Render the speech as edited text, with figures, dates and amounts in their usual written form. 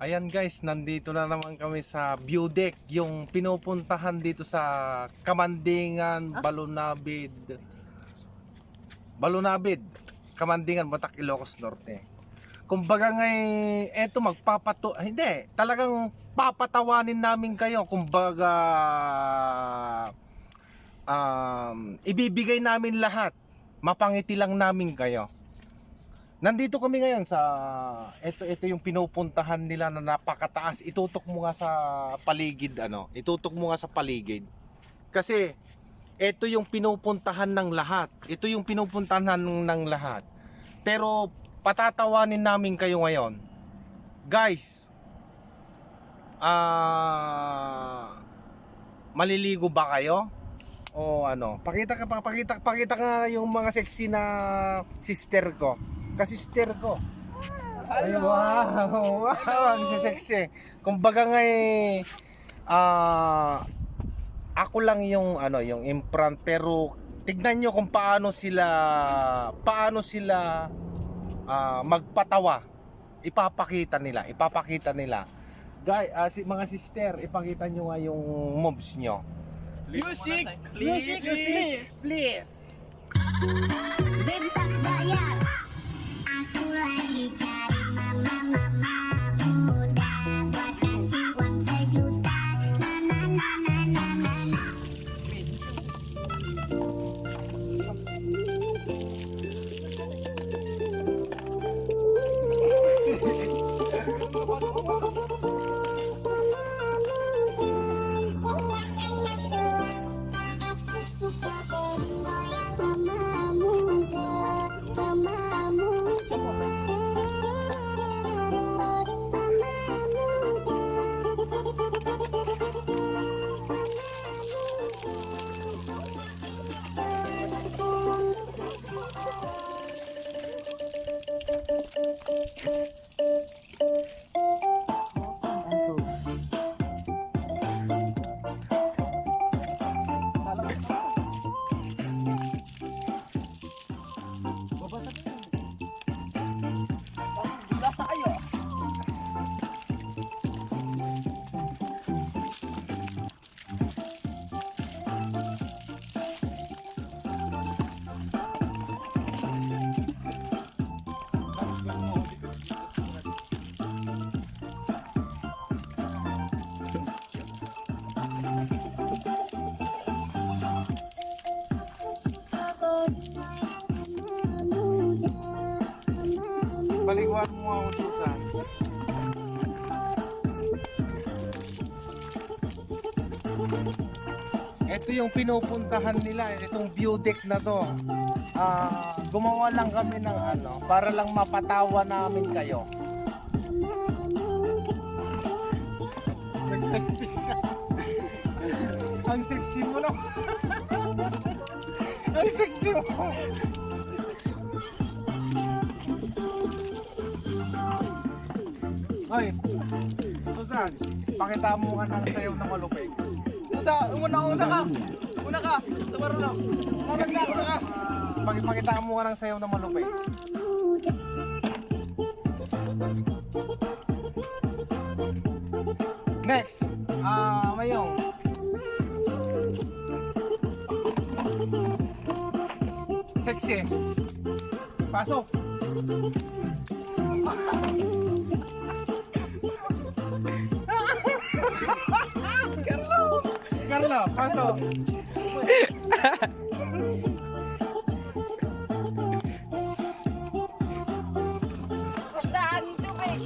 Ayan guys, nandito na naman kami sa view deck, yung pinupuntahan dito sa Kamandingan, Balunabid, Kamandingan, Batak, Ilocos Norte. Kumbaga ngay, eto hindi, talagang papatawanin namin kayo. Kumbaga, ibibigay namin lahat, mapangiti lang namin kayo. Nandito kami ngayon sa ito yung pinupuntahan nila na napakataas. Itutok mo nga sa paligid Itutok mo nga sa paligid. Kasi ito yung pinupuntahan ng lahat. Ito yung pinupuntahan ng lahat. Pero patatawanin namin kayo ngayon. Guys, maliligo ba kayo? O ano? Pakita ka yung mga sexy na sister ko. Kasister ko. Ay, wow. Ang sexy. Kumbaga nga ako lang yung yung implant, pero tignan nyo kung paano sila magpatawa. Ipapakita nila. Guys, mga sister, ipakita nyo nga yung moves nyo. Music! Please! Bentas bayar. Aku lagi cari mama muda buat kasih uang 1 juta. Na. Aku suka dengan mama muda. Baliguan mo ako, Susan. Ito yung pinupuntahan nila, itong view deck na to. Gumawa lang kami ng para lang mapatawa namin kayo. Ang sexy mo no. Ang sexy mo. Ay, Susan, pakita mo nga ng sayaw na malupig. Susan, una ka! Tumaro na! Una ka! Pakita mo nga ng sayaw na malupig. Next, Mayong. Sexy. Pasok. Carlo, pasok. Basta ang tubig.